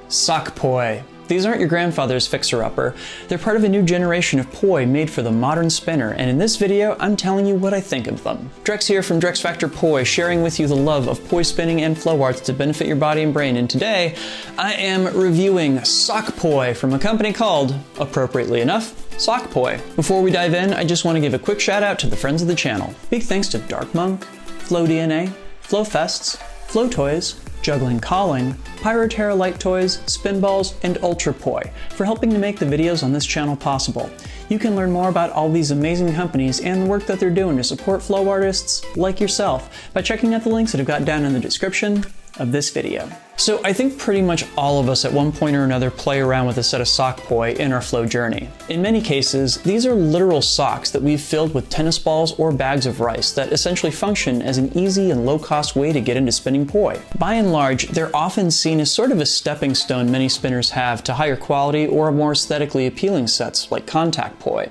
Sock poi. These aren't your grandfather's fixer-upper. They're part of a new generation of poi made for the modern spinner, and in this video, I'm telling you what I think of them. Drex here from Drex Factor Poi, sharing with you the love of poi spinning and flow arts to benefit your body and brain, and today, I am reviewing sock poi from a company called, appropriately enough, Sock Poi. Before we dive in, I just want to give a quick shout out to the friends of the channel. Big thanks to Dark Monk, Flow DNA, Flow Fests, Flow Toys, Juggling Calling, Pyroterra Light Toys, Spinballs, and Ultra Poi for helping to make the videos on this channel possible. You can learn more about all these amazing companies and the work that they're doing to support flow artists like yourself by checking out the links that I've got down in the description of this video. So I think pretty much all of us at one point or another play around with a set of sock poi in our flow journey. In many cases, these are literal socks that we've filled with tennis balls or bags of rice that essentially function as an easy and low-cost way to get into spinning poi. By and large, they're often seen as sort of a stepping stone many spinners have to higher quality or more aesthetically appealing sets like contact poi.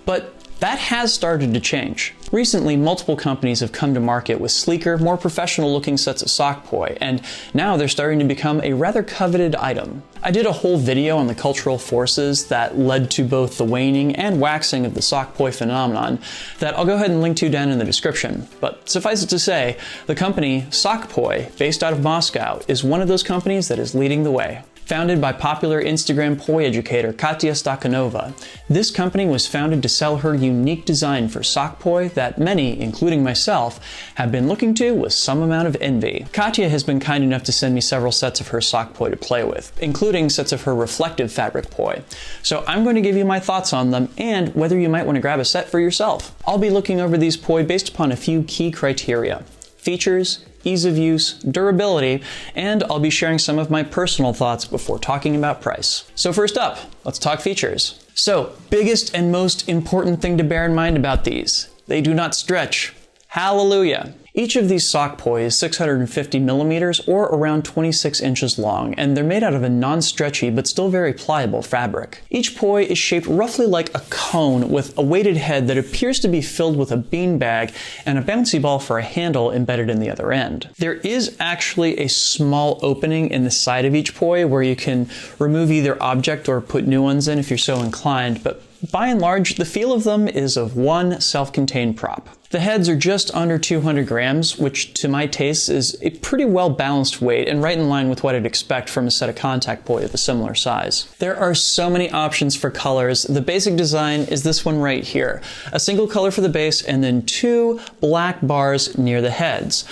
But that has started to change. Recently, multiple companies have come to market with sleeker, more professional-looking sets of sock poi, and now they're starting to become a rather coveted item. I did a whole video on the cultural forces that led to both the waning and waxing of the sock poi phenomenon that I'll go ahead and link to down in the description. But suffice it to say, the company Sock Poi, based out of Moscow, is one of those companies that is leading the way. Founded by popular Instagram poi educator Katya Stakhanova, this company was founded to sell her unique design for sock poi that many, including myself, have been looking to with some amount of envy. Katya has been kind enough to send me several sets of her sock poi to play with, including sets of her reflective fabric poi. So I'm going to give you my thoughts on them and whether you might want to grab a set for yourself. I'll be looking over these poi based upon a few key criteria: features, ease of use, durability, and I'll be sharing some of my personal thoughts before talking about price. So first up, let's talk features. So, biggest and most important thing to bear in mind about these: they do not stretch. Hallelujah! Each of these sock poi is 650 millimeters or around 26 inches long, and they're made out of a non-stretchy but still very pliable fabric. Each poi is shaped roughly like a cone with a weighted head that appears to be filled with a beanbag and a bouncy ball for a handle embedded in the other end. There is actually a small opening in the side of each poi where you can remove either object or put new ones in if you're so inclined, but by and large, the feel of them is of one self-contained prop. The heads are just under 200 grams, which to my taste is a pretty well-balanced weight and right in line with what I'd expect from a set of contact poi of a similar size. There are so many options for colors. The basic design is this one right here. A single color for the base and then two black bars near the heads.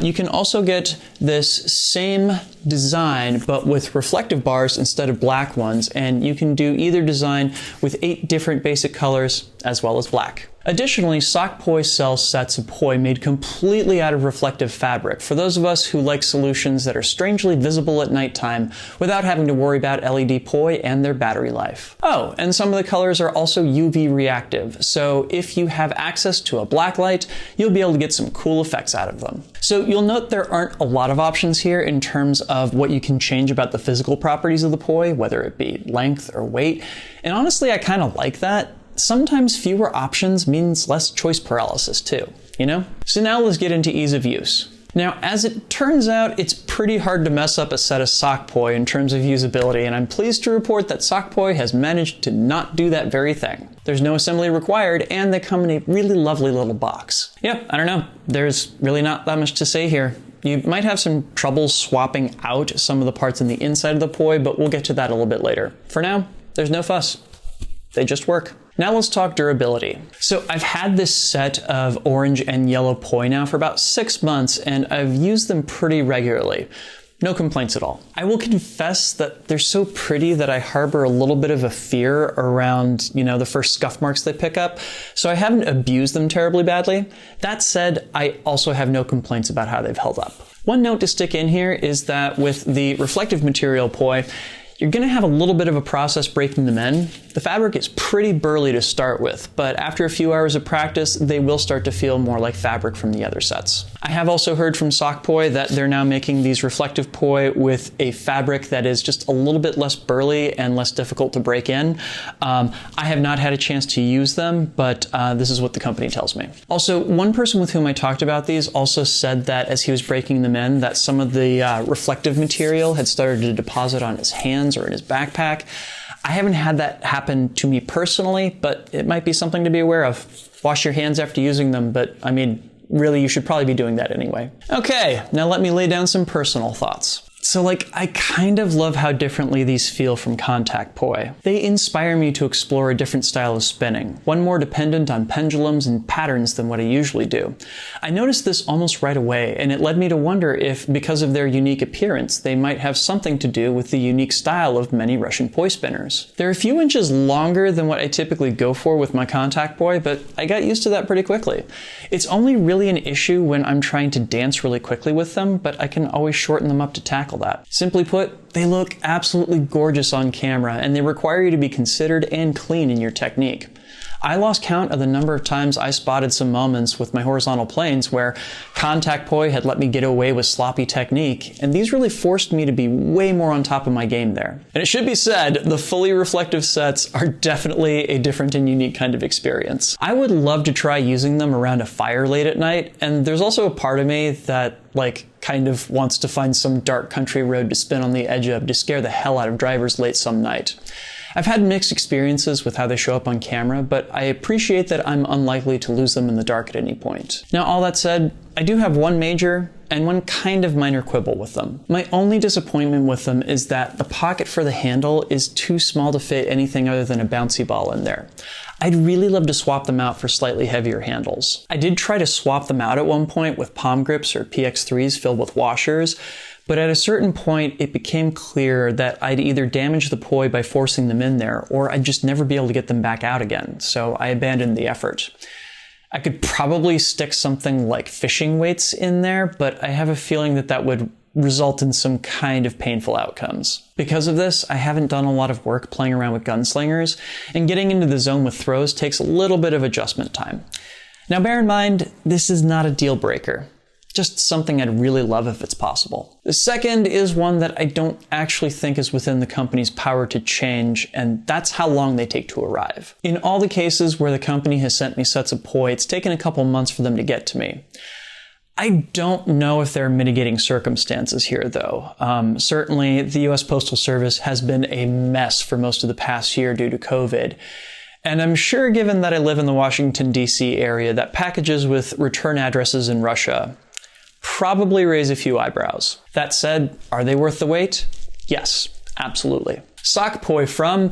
You can also get this same design but with reflective bars instead of black ones, and you can do either design with 8 different basic colors as well as black. Additionally, Sock Poi sells sets of poi made completely out of reflective fabric for those of us who like solutions that are strangely visible at nighttime without having to worry about LED poi and their battery life. Oh, and some of the colors are also UV reactive, so if you have access to a black light, you'll be able to get some cool effects out of them. So you'll note there aren't a lot of options here in terms of what you can change about the physical properties of the poi, whether it be length or weight, and honestly I kind of like that. Sometimes fewer options means less choice paralysis too, you know? So now let's get into ease of use. Now, as it turns out, it's pretty hard to mess up a set of sock poi in terms of usability, and I'm pleased to report that Sock Poi has managed to not do that very thing. There's no assembly required, and they come in a really lovely little box. Yeah, I don't know. There's really not that much to say here. You might have some trouble swapping out some of the parts in the inside of the poi, but we'll get to that a little bit later. For now, there's no fuss. They just work. Now let's talk durability. So I've had this set of orange and yellow poi now for about 6 months, and I've used them pretty regularly. No complaints at all. I will confess that they're so pretty that I harbor a little bit of a fear around, the first scuff marks they pick up, so I haven't abused them terribly badly. That said, I also have no complaints about how they've held up. One note to stick in here is that with the reflective material poi, you're going to have a little bit of a process breaking them in. The fabric is pretty burly to start with, but after a few hours of practice, they will start to feel more like fabric from the other sets. I have also heard from Sock Poi that they're now making these reflective poi with a fabric that is just a little bit less burly and less difficult to break in. I have not had a chance to use them, but this is what the company tells me. Also, one person with whom I talked about these also said that as he was breaking them in, that some of the reflective material had started to deposit on his hands or in his backpack. I haven't had that happen to me personally, but it might be something to be aware of. Wash your hands after using them, but I mean, really, you should probably be doing that anyway. Okay, now let me lay down some personal thoughts. So I kind of love how differently these feel from contact poi. They inspire me to explore a different style of spinning, one more dependent on pendulums and patterns than what I usually do. I noticed this almost right away, and it led me to wonder if, because of their unique appearance, they might have something to do with the unique style of many Russian poi spinners. They're a few inches longer than what I typically go for with my contact poi, but I got used to that pretty quickly. It's only really an issue when I'm trying to dance really quickly with them, but I can always shorten them up to tackle that. Simply put, they look absolutely gorgeous on camera, and they require you to be considered and clean in your technique. I lost count of the number of times I spotted some moments with my horizontal planes where contact poi had let me get away with sloppy technique, and these really forced me to be way more on top of my game there. And it should be said, the fully reflective sets are definitely a different and unique kind of experience. I would love to try using them around a fire late at night, and there's also a part of me that kind of wants to find some dark country road to spin on the edge of to scare the hell out of drivers late some night. I've had mixed experiences with how they show up on camera, but I appreciate that I'm unlikely to lose them in the dark at any point. Now, all that said, I do have one major and one kind of minor quibble with them. My only disappointment with them is that the pocket for the handle is too small to fit anything other than a bouncy ball in there. I'd really love to swap them out for slightly heavier handles. I did try to swap them out at one point with palm grips or PX3s filled with washers, but at a certain point it became clear that I'd either damage the poi by forcing them in there, or I'd just never be able to get them back out again, so I abandoned the effort. I could probably stick something like fishing weights in there, but I have a feeling that that would result in some kind of painful outcomes. Because of this, I haven't done a lot of work playing around with gunslingers, and getting into the zone with throws takes a little bit of adjustment time. Now bear in mind, this is not a deal breaker. Just something I'd really love if it's possible. The second is one that I don't actually think is within the company's power to change, and that's how long they take to arrive. In all the cases where the company has sent me sets of poi, it's taken a couple months for them to get to me. I don't know if there are mitigating circumstances here, though. Certainly, the US Postal Service has been a mess for most of the past year due to COVID. And I'm sure, given that I live in the Washington, D.C. area, that packages with return addresses in Russia probably raise a few eyebrows. That said, are they worth the wait? Yes, absolutely. Sock poi from,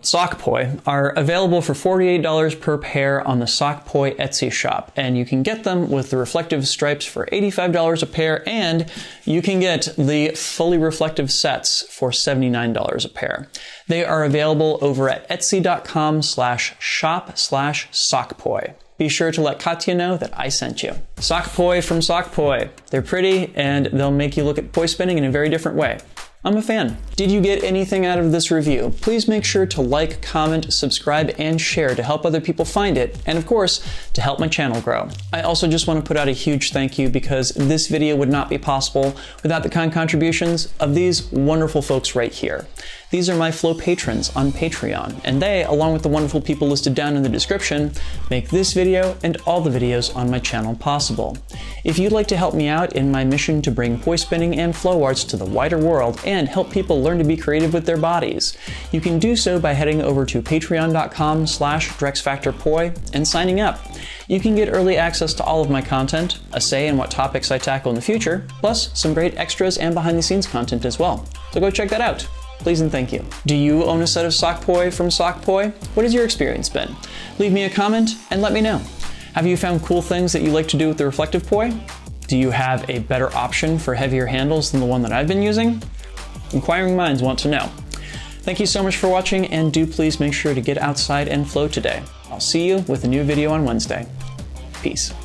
Sock Poi are available for $48 per pair on the Sock Poi Etsy shop, and you can get them with the reflective stripes for $85 a pair, and you can get the fully reflective sets for $79 a pair. They are available over at etsy.com/shop/sockpoi. Be sure to let Katya know that I sent you. Sock poi from Sock Poi. They're pretty, and they'll make you look at poi spinning in a very different way. I'm a fan. Did you get anything out of this review? Please make sure to like, comment, subscribe, and share to help other people find it, and of course, to help my channel grow. I also just want to put out a huge thank you because this video would not be possible without the kind contributions of these wonderful folks right here. These are my Flow patrons on Patreon, and they, along with the wonderful people listed down in the description, make this video and all the videos on my channel possible. If you'd like to help me out in my mission to bring poi spinning and flow arts to the wider world and help people learn to be creative with their bodies, you can do so by heading over to patreon.com/DrexFactorPoi and signing up. You can get early access to all of my content, a say in what topics I tackle in the future, plus some great extras and behind the scenes content as well. So go check that out. Please and thank you. Do you own a set of Sock Poi from Sock Poi? What has your experience been? Leave me a comment and let me know. Have you found cool things that you like to do with the reflective poi? Do you have a better option for heavier handles than the one that I've been using? Inquiring minds want to know. Thank you so much for watching, and do please make sure to get outside and flow today. I'll see you with a new video on Wednesday. Peace.